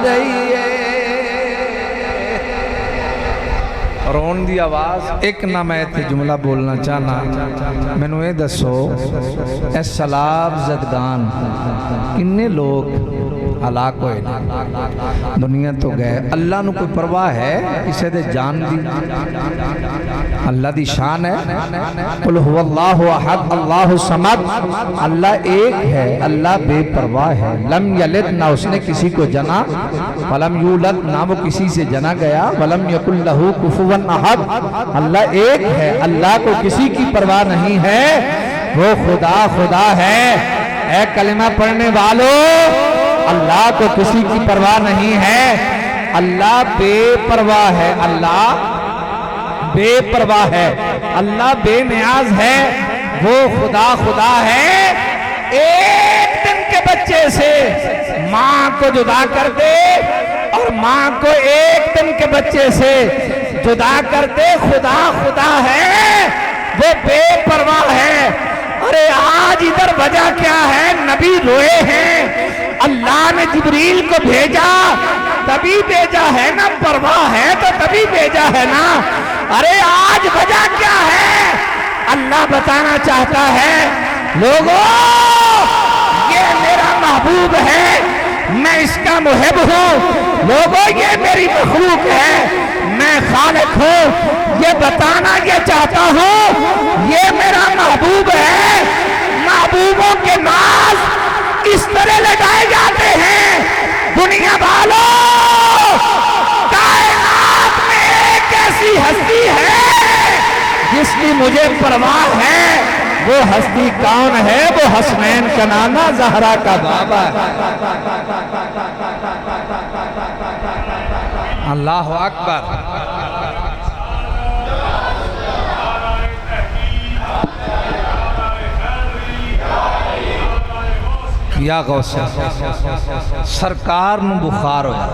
रही है। रोन दी आवाज एक ना मैं इत्थे जुमला बोलना चाहना मैनू ये दसो ए सलाब जदगान किन्ने लोग हलाक होए दुनिया तो गए। अल्लाह नू कोई परवाह है किसी दे जान दी? अल्लाह दी शान है कुल हुवल्लाहु अहद अल्लाहु समद अल्लाह एक है अल्लाह बेपरवाह है। लम यलिद ना उसने किसी को जना वलम यूलद ना वो किसी से जना गया वलम यकुल लहू कुफुवन अहद अल्लाह एक है अल्लाह को किसी की परवाह नहीं है वो खुदा खुदा है। ऐ कलिमा पढ़ने वालों अल्लाह को किसी की परवाह नहीं है अल्लाह बेपरवाह है अल्लाह बेपरवाह है अल्लाह बेनियाज है वो खुदा खुदा है। एक दिन के बच्चे से माँ को जुदा कर दे और माँ को एक दिन के बच्चे से जुदा कर दे खुदा खुदा है वो बेपरवाह है। अरे आज इधर वजह क्या है नबी रोए हैं अल्लाह ने जिब्रील को भेजा तभी भेजा है ना परवाह है तो तभी भेजा है ना। अरे आज वजह क्या है अल्लाह बताना चाहता है लोगों ये मेरा महबूब है मैं इसका मुहिब हूँ। लोगों ये मेरी मखलूक है मैं खालिक हूँ। ये बताना ये चाहता हूँ ये मेरा महबूब है। महबूबों के नाज इस तरह लगाए जाते हैं दुनिया वालों कायनात में एक ऐसी हस्ती है जिसकी मुझे परवाह है। वो हस्ती कौन है? वो हसनैन का नाना ज़हरा का बाबा है। अल्लाह अकबर। या गौसे सरकार नूं बुखार होया।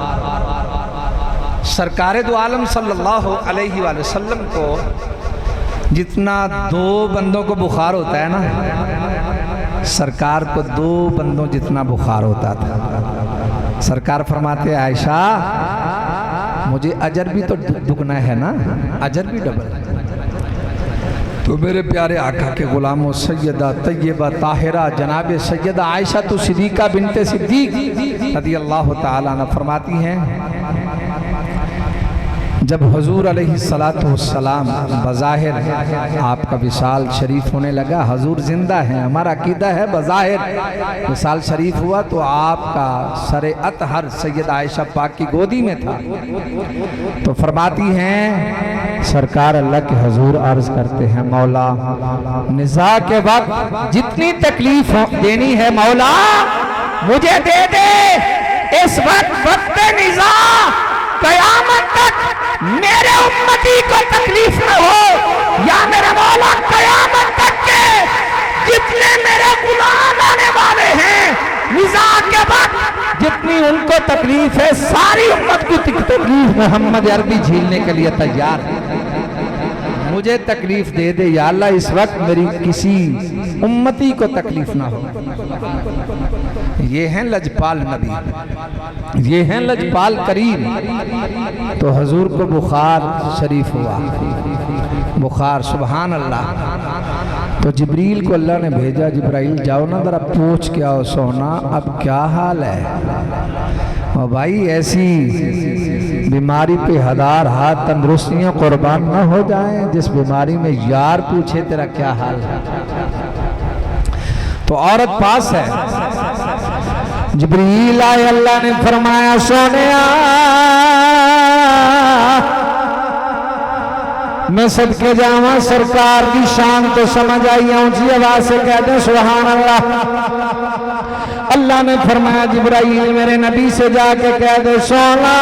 सरकारे दो आलम सल्लल्लाहु अलैहि वसल्लम को जितना दो बंदों को बुखार होता है ना, सरकार को दो बंदों जितना बुखार होता था। सरकार फरमाते आयशा मुझे अजर भी तो दुगना है ना, अजर भी डबल। तो मेरे प्यारे आका के गुलामों सैयदा तैयबा ताहिरा जनाब सैयदा आयशा तो सिद्दीका बिनते सिद्दीक रज़ियल्लाहु ताला अन्हा फरमाती हैं, जब हुजूर अलैहिस्सलातु वस्सलाम बज़ाहिर आपका विशाल शरीफ होने लगा, हुजूर जिंदा हैं, हमारा अकीदा है, बज़ाहिर विशाल शरीफ हुआ तो आपका सरे अतहर सैयद आयशा पाक की गोदी में था। तो फरमाती हैं सरकार अल्लाह के हुजूर अर्ज करते हैं, मौला निज़ा के वक्त जितनी तकलीफ देनी है मौला मुझे दे दे। इस वक्त निज़ा कयामत तक मेरे उम्मती को तकलीफ न हो, या मेरे मौला कयामत तक के जितने मेरे गुलाम आने वाले हैं निज़ा के वक्त जितनी उनको तकलीफ है सारी उम्मत की तकलीफ मोहम्मद अरबी झेलने के लिए तैयार है। मुझे तकलीफ दे दे या अल्लाह, इस वक्त मेरी किसी उम्मती को तकलीफ ना हो। ये हैं लजपाल नबी, ये हैं लजपाल करीम। तो हुजूर को बुखार शरीफ हुआ, बुखार, सुभान अल्लाह। तो जिब्रील को अल्लाह ने भेजा, जिब्राइल जाओ ना जरा पूछ के आओ सोना अब क्या हाल है। और भाई ऐसी बीमारी पे हजार हाथ तंदुरुस्तियां कुर्बान न हो जाएं जिस बीमारी में यार पूछे तेरा क्या हाल है। तो औरत पास है, जिब्रील आए, अल्लाह ने फरमाया सोनिया मैं सदके जावा, सरकार की शान तो समझ आई, ऊंची आवाज से कह दे सुभान अल्लाह। अल्लाह ने फरमाया जिब्राइल मेरे नबी से जाके कह दे सोना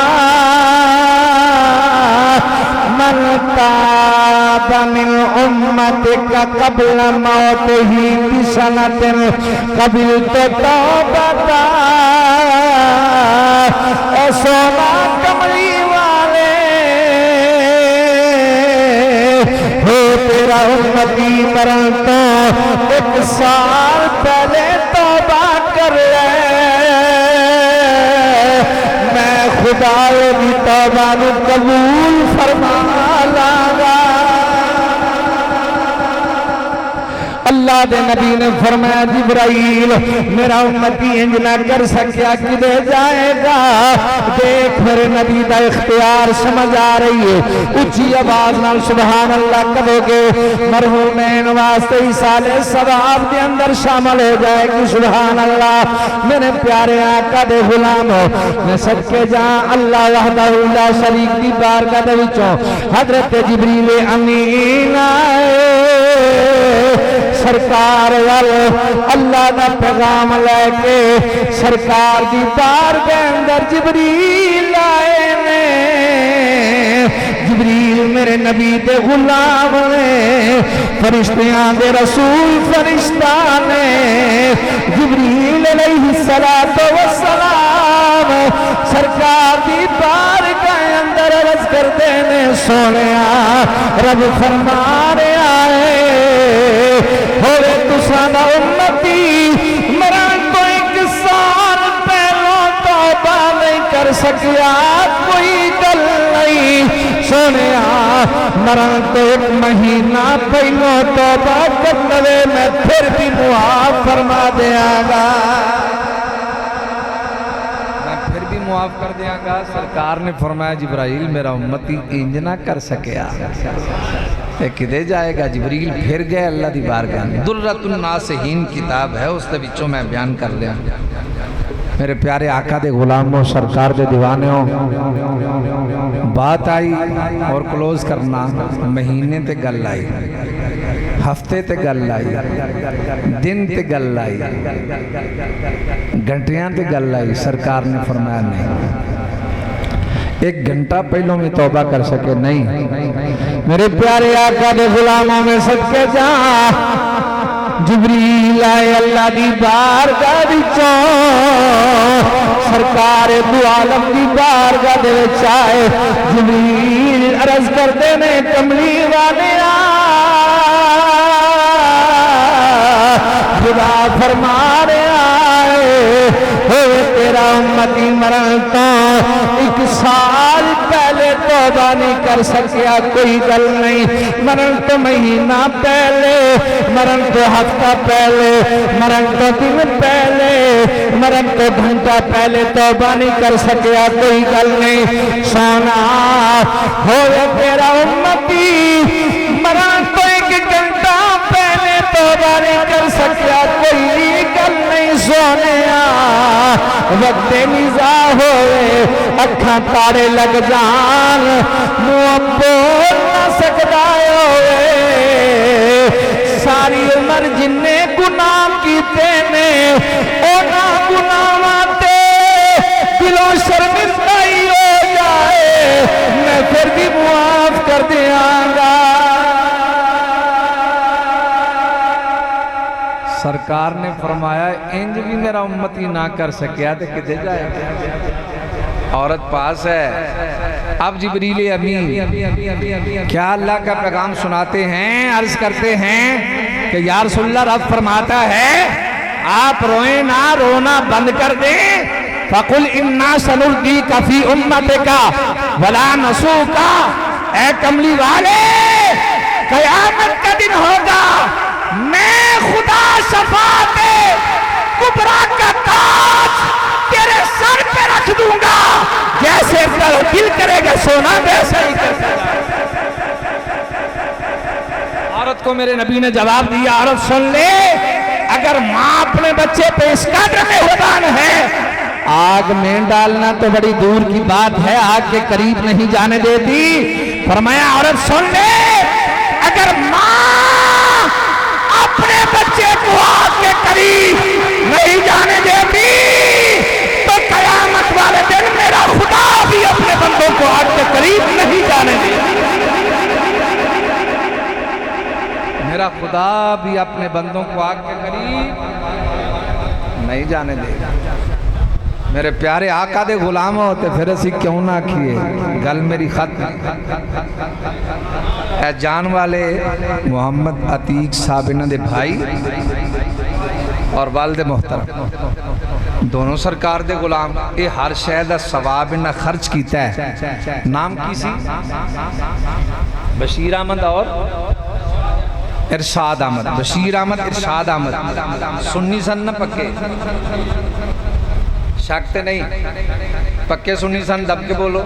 मन ताबा मिन उम्मतिका क़ब्ल मौतिही बिसनतिन क़बिलतु तौबता। ए सोना कमली वाले हो तेरा उम्मती मरण तो 1 साल पहले तौबा कर ले, मैं खुदा की तौबा को कबूल फरमा लागा। अल्लाह दे नबी ने फरमाया जिब्राइल मेरा उम्मती इंज ना कर सकिया किधे जाएगा। देख मेरे नबी का इख्तियार समझ आ रही है, ऊंची आवाज नाल सुभान अल्लाह कहोगे मरहूमैन वास्ते साले सवाब के अंदर शामिल हो जाएगी। सुभान अल्लाह। मेरे प्यारे आका दे गुलामो मैं सदके जा अल्लाह वहदहू ला शरीक दी बारगाह दे विचों हजरत जिब्रील अमीन आए, सरकार वाल अल्लाह का पैगाम लैके सरकार की बार के अंदर जिब्रील आए ने। जिब्रील मेरे नबी दे गुलाम ने, फरिश्तियां दे रसूल फरिश्ता ने। जिब्रील अलैहिस्सलातु वस्सलाम सरकार की बार के अंदर अर्ज करते ने सोनिया रब फरमा रहा है होवे तुसा दा उम्मती मरण तो 1 साल पहलों तौबा नहीं कर सकिया, कोई गल नहीं सोनिया मरण तो 1 महीना पहलों तौबा कर लवे मैं फिर भी मुआफ फरमा देंगा, मैं फिर भी मुआफ कर देंगा। सरकार ने फरमाया जिब्राइल मेरा उम्मती इंज ना कर सकिया, किधे जाएगा। जिब्रील फिर गए अल्लाह दी बारगाह में। दुर्रतुन नासिहीन किताब है, उसके विचों मैं बयान कर लिया। मेरे प्यारे आका दे गुलामों सरकार दे दीवानों बात आई और क्लोज करना, महीने ते गल आई, हफ्ते ते गल आई, दिन ते गल आई, घंटियां ते गल आई। सरकार ने फरमाया नहीं, 1 घंटा पहलों में तौबा कर सके नहीं। मेरे प्यारे आका दे गुलामों में सदके जा जिबरील आए अल्लाह दी बारगाह विचों सरकार दो आलम दी बारगाह दे विच आए। जिबरील अर्ज करते ने कमली वाले खुदा फरमा रहा है तेरा उम्मती मरण तो एक साल पहले तौबा नहीं कर सकिया कोई गल नहीं, मरण तो महीना पहले, मरण तो हफ्ता पहले, मरण तो दिन पहले, मरण तो घंटा पहले तौबा नहीं कर सकिया कोई गल नहीं। सोना हो तेरा उम्मती मरण तो एक घंटा पहले तौबा नहीं कर सकिया कोई गल नहीं। सोने वक्त निजा होए अखा तारे लग जान मुंह बोल ना सकता होए। सारी उम्र जिन्ने गुनाह कीते ने उन्हां गुनाहां ते दिलों शर्मिंदा ही हो जाए मैं फिर भी मुआफ कर दियांगा। सरकार ने फरमाया इंज भी मेरा उम्मती ना कर सकिया तो किधर जाए। औरत पास है। अब जिब्रील अमीन क्या अल्लाह का पैगाम सुनाते हैं, अर्ज करते हैं कि या रसूलल्लाह रब फरमाता है आप रोए ना, रोना बंद कर दें। फकुल इन्ना सनुर्दी कफी उम्मतिका वला नसूका। ऐ कमली वाले कयामत का दिन होगा, मैं खुदा शफाते कुबरा का ताज तेरे सर पे रख दूंगा, जैसे दिल करेगा सोना वैसा ही करेगा। औरत को मेरे नबी ने जवाब दिया, औरत सुन ले, अगर माँ अपने बच्चे पे इस कदर में हुदान है, आग में डालना तो बड़ी दूर की बात है, आग के करीब नहीं जाने देती। फरमाया औरत सुन ले, अगर माँ अपने बच्चे को आग के करीब नहीं जाने देती तो कयामत वाले दिन मेरा खुदा भी अपने बंदों को आग के करीब नहीं जाने देगा। मेरा खुदा भी अपने बंदों को आग के करीब नहीं जाने देगा। मेरे प्यारे आका दे गुलाम होते फिर असी क्यों ना किए गल मेरी खत्म। जान वाले मोहम्मद अतीक साहब इन्हां दे भाई और वालिद मोहतरम दोनों सरकार दे गुलाम, ये हर शय दा सवाब इन्हां खर्च कीता है। नाम की सी? बशीर अहमद और इरशाद अहमद। बशीर अहमद, इरशाद अहमद सुन्नी सन ना पक्के? शक ते नहीं, पक्के सुन्नी सन, दब के बोलो।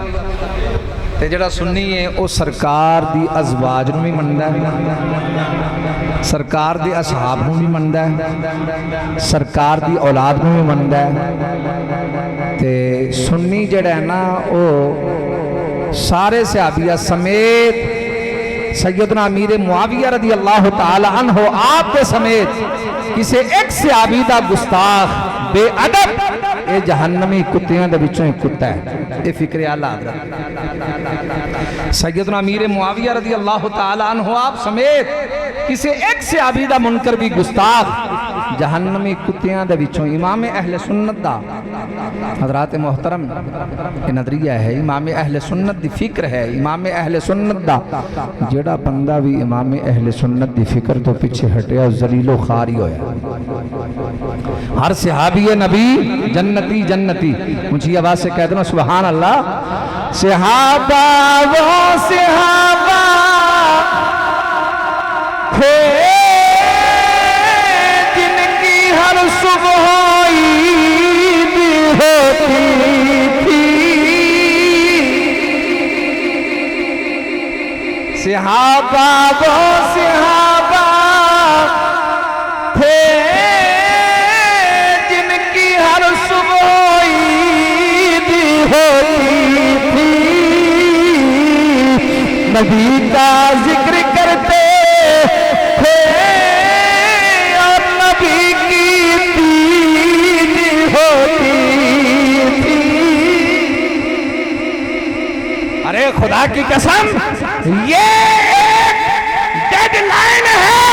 ते जड़ा सुन्नी है वो सरकार दी अज़वाज नूं भी मनदा है, सरकार दे असहाब नूं भी मनदा है, सरकार दी औलाद नूं भी मनदा है। ते सुन्नी जड़ा है ना वो सारे सहाबिया समेत सैयदना अमीर मुआविया रज़ी अल्लाह तआला अन्हु आप के समेत किसी एक सहाबी दा गुस्ताख बेअदब ये जहन्नमी कुत्तियां दे विचों एक कुत्ता है। ये फिक्र आला हज़रत सैयदना अमीर मुआविया रज़ी अल्लाह तआला अन्हु आप समेत किसी एक सहाबी दा मुनकर भी गुस्ताख जहन्नमी कुत्तियां दे विचों। इमाम अहले सुन्नत दा हज़रात मोहतरम ये नज़रिया है, इमाम अहले सुन्नत दी फिक्र है। इमाम अहले सुन्नत दा जेड़ा बंदा भी इमाम अहले सुन्नत दी फिक्र तो पीछे हटिया जलीलो खारी होया। हर सहाबी नबी जन्नती जन्नती। ऊंची आवाज से कह देना सुभान अल्लाह। सहाबा वो सहाबा थे जिनकी हर सुबह ईद होती थी। सहाबा वो सहाबा थे जिनकी हर सुबह ईद होती थी। नबी का जिक्र करते थे और नबी की दीद होती थी। अरे खुदा की कसम ये डेडलाइन है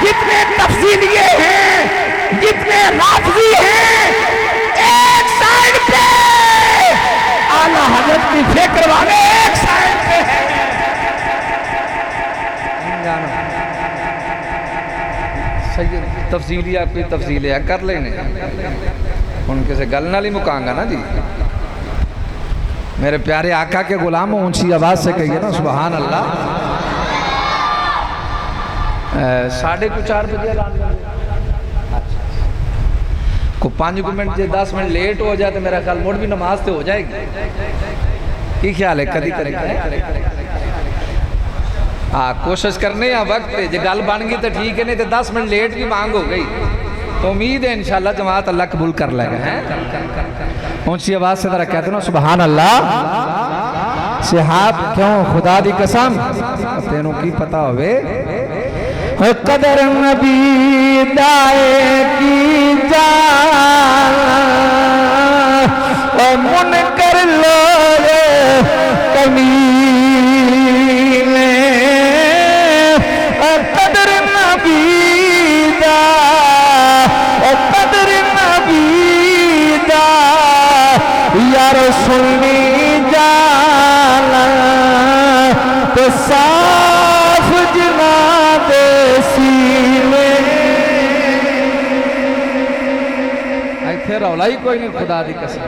जितने तफसीलिये हैं, जितने राफजी हैं, एक साइड पे आला हजरत की फिक्र वाले एक साइड पे है। सही तफसीलिया कोई तफसीलिया कर लेने उनके से गल नाल ही मुकांगा ना जी। मेरे प्यारे आका के गुलाम ऊंची आवाज से कहिए ना सुभान अल्लाह। 4:30 बजे को 5 मिनट जे 10 मिनट लेट हो जाए तो मेरा ख्याल मुड़ भी नमाज तो हो जाएगी। की ख्याल है कदी करेंगे? हाँ कोशिश करने या वक्त जो गल बन गई तो ठीक है, नहीं तो 10 मिनट लेट भी मांग हो गई तो उम्मीद है इंशाल्लाह जमात अल्लाह कबूल कर लेगा। हैं ऊंची आवाज से जरा कहते ना सुभान अल्लाह। सिहाब क्यों खुदा दी कसम तेनों की पता होवे कदर नबी दाए की जान और मुन कर लो कमी सुननी जाला तो साफ जना देसी इत्थे रौला ही कोई नहीं खुदा दी कसम।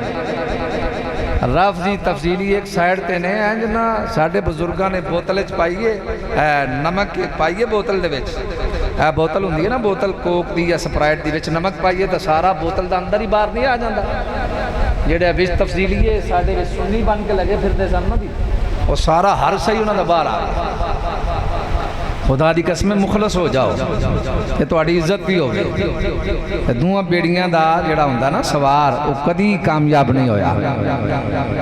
रफ जी तफसीली एक साइड ते ने इंज ना साडे बुजुर्गां ने बोतल च पाईए नमक पाईए बोतल दे विच बोतल हुंदी है ना बोतल कोक दी या स्प्राइट दी विच नमक पाईए तो सारा बोतल दा अंदर ही बाहर नहीं आ जांदा। जेड़े विच तफसीली साडे विच सुन्नी बन के लगे फिरदे सन ना जी वो सारा हर सही उन्हां दा बाहर आ गया। खुदा दी कसम मुखलस हो जाओ कि तुहाडी इज्जत भी होवे। दूआं बेड़ियां दा जेड़ा हुंदा ना सवार वो कदी कामयाब नहीं होया।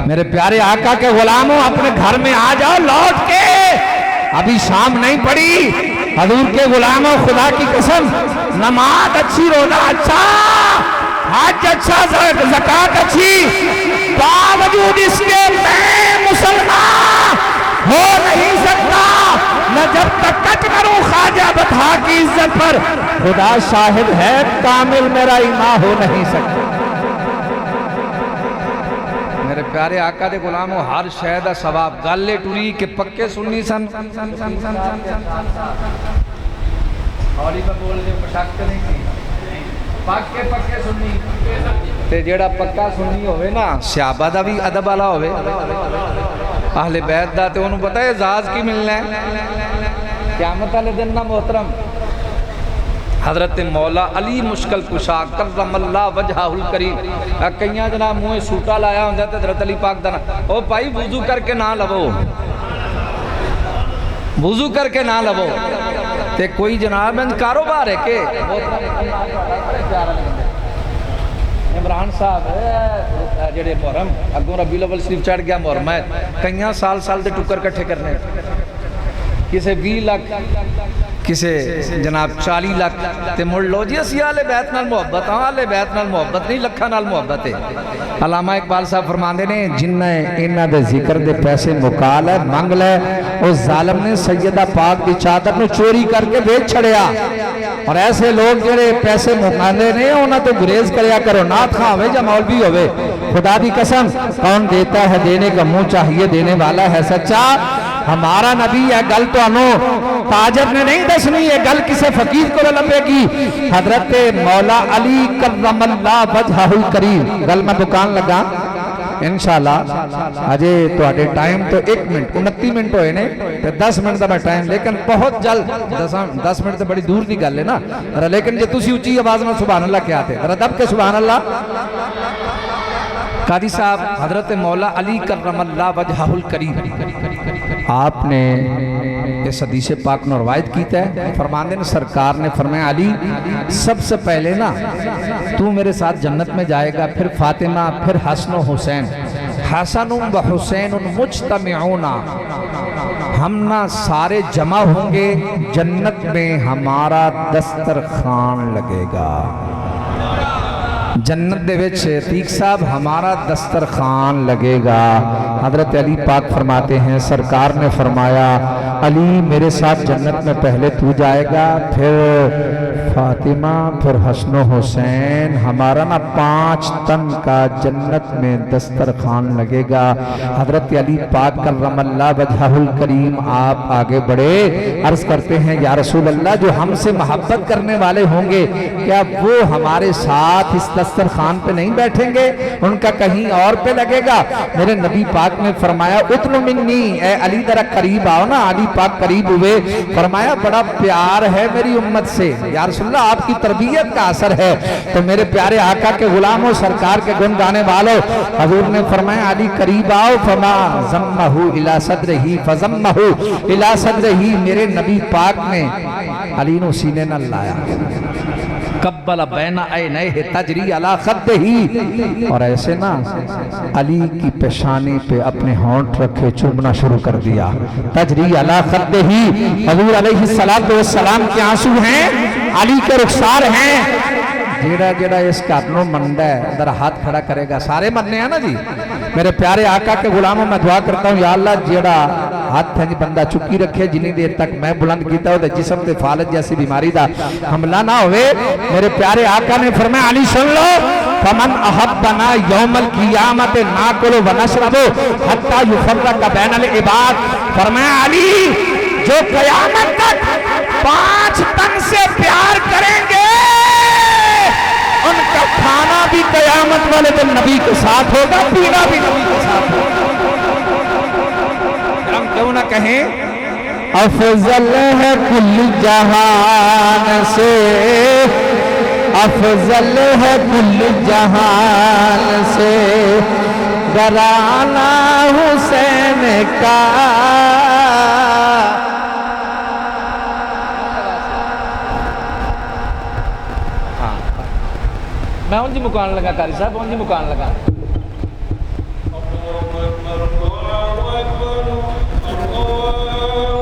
मेरे प्यारे आका के गुलामों अपने घर में आ जाओ लौट के, अभी शाम नहीं पड़ी। हजूर के गुलामों खुदा की कसम नमाज अच्छी, रोजा अच्छा, हज अच्छा, ज़कात अच्छी, बावजूद इसके मैं मुसलमान हो नहीं सकता न जब तक कट करूं ख्वाजा बता की इज्जत पर। खुदा शाहिद है कामिल मेरा ईमान हो नहीं सकता। मेरे प्यारे आका दे गुलामों हर शय दा सवाब गल टुरी के पक्के सुन्नी सन हौली पे बोल दे पटक नहीं पक्के पक्के सुन्नी ते जेड़ा पक्का सुन्नी होवे ना सहाबा दा भी अदब वाला होवे अहले बैत दा ते ओनू पता है एजाज की मिलना है क़यामत वाले दिन ना मोहतरम। हजरत मौला अली मुश्किल कुशा करमल्लाह वजहुल करीम कईयां जना मुँह सूटा लाया होंदा ते हजरत अली पाक दा ओ भाई वुजू करके ना लवो, वुजू करके ना लवो ते कोई जनाब कारोबार है के इमरान साहब जेड़े मुहर्रम अगों रबी अव्वल शरीफ चढ़ गया मुहर्रम है कई साल साल के टुकर कट्ठे करने किसे 20 लाख किसे जनाब 40 लाख ते मुड़ लो जी असी आले बैत नाल मुहब्बत हाँ आले बैत नाल मुहब्बत नहीं लखा नाल मुहब्बत है। अलामा इकबाल साहब फरमाते ने जिन्हें इन्हां दे जिक्र दे पैसे मुकाल है मंग ले उस जालिम ने सैयदा पाक की चादर में चोरी करके बेच छड़िया। और ऐसे लोग जेड़े पैसे मुकांदे ने उन्हां तो गुरेज करया करो ना था होवे या मौलवी होवे। खुदा दी कसम कौन देता है देने का मुंह चाहिए देने वाला है सच्चा। हमारा नबी है गल तो ताजर ने नहीं दसनी है गल किसे फकीर को लपेगी। हजरत मौला अली करमल्लाह वजहुल करीम गल मैं दुकान लगा इंशाअल्लाह अजे तुहाडे टाइम तो 1 मिनट 29 मिनट होए ने ते 10 मिनट का मैं टाइम लेकिन बहुत जल्द 10 मिनट तो बड़ी दूर की गल है ना। लेकिन जे तुसी उच्ची आवाज में सुभान अल्लाह क्या थे जरा दब के सुभान अल्लाह। कादी साहब हजरत मौला अली करमल्लाह वजहुल करीम आपने इस हदीस पाक में रवायत की है फरमाते हैं सरकार ने फरमाया अली सबसे पहले ना तू मेरे साथ जन्नत में जाएगा फिर फातिमा फिर हसन हुसैन हसन व हुसैन मुज्तमिऊना हम ना सारे जमा होंगे जन्नत में हमारा दस्तरखान लगेगा। जन्नत दे विच अतीक साहब हमारा दस्तरखान लगेगा। हजरत अली पाक फरमाते हैं सरकार ने फरमाया अली मेरे साथ जन्नत में पहले तू जाएगा, फिर फातिमा, फिर हसन हुसैन, हमारा ना 5 तन का जन्नत में दस्तरखान लगेगा। हजरत अली पाक करमल्लाहु वजहुल करीम आप आगे बढ़े, अर्ज करते हैं या रसूल अल्लाह जो हमसे मोहब्बत करने वाले होंगे क्या वो हमारे साथ इस दस्तरखान पे नहीं बैठेंगे, उनका कहीं और पे लगेगा। मेरे नबी पाक ने फरमाया उतनु मिन्नी, ए अली जरा करीब आओ ना। अली पाक करीब हुए, फरमाया बड़ा प्यार है मेरी उम्मत से या रसूलल्लाह, आपकी तरबियत का असर है। तो मेरे प्यारे आका के गुलामों, सरकार के गुण गाने वालों, हजूर ने फरमाया अली करीब आओ। फमा ज़म्महु इला सद्रिही फज़म्महु इला सद्रिही, मेरे नबी पाक ने अली नु सीने न लाया, कब्बल बैना ऐनैहि तजरी अला खद्दिही, और ऐसे ना अली की पेशानी पे अपने होंठ रखे चूमना शुरू कर दिया। तजरी अला खद्दिही, हजूर अलैहिस्सलातु वस्सलाम के आंसू हैं, अली के रुखसार हैं। जेड़ा जेड़ा इस घर नूं मनदा है जरा हाथ खड़ा करेगा, सारे मनने हैं ना जी। मेरे प्यारे आका के गुलामों, मैं दुआ करता हूँ या अल्लाह जेड़ा हाथ है बंदा चुकी रखे, जिन्नी देर तक मैं बुलंद किया वो जिसम ते फालत जैसी बीमारी का हमला ना होवे। मेरे प्यारे आका ने फरमाया अली सुन लो, फमन अहब्बना यौमल क़ियामत नाकुलु व नशरबु हत्ता युफर्रक़ बैनल इबाद। फरमाया अली जो क़यामत तक 5 तन से प्यार करेंगे उनका खाना भी क़यामत वाले दिन नबी के साथ होगा, पीना भी नबी के साथ होगा। हम क्यों ना कहें अफजल है कुल जहान से, अफजल है कुल जहान से, घराना हुसैन का। मैं उनकी मुकान लगा कारी साहब, उनकी मुकान लगा।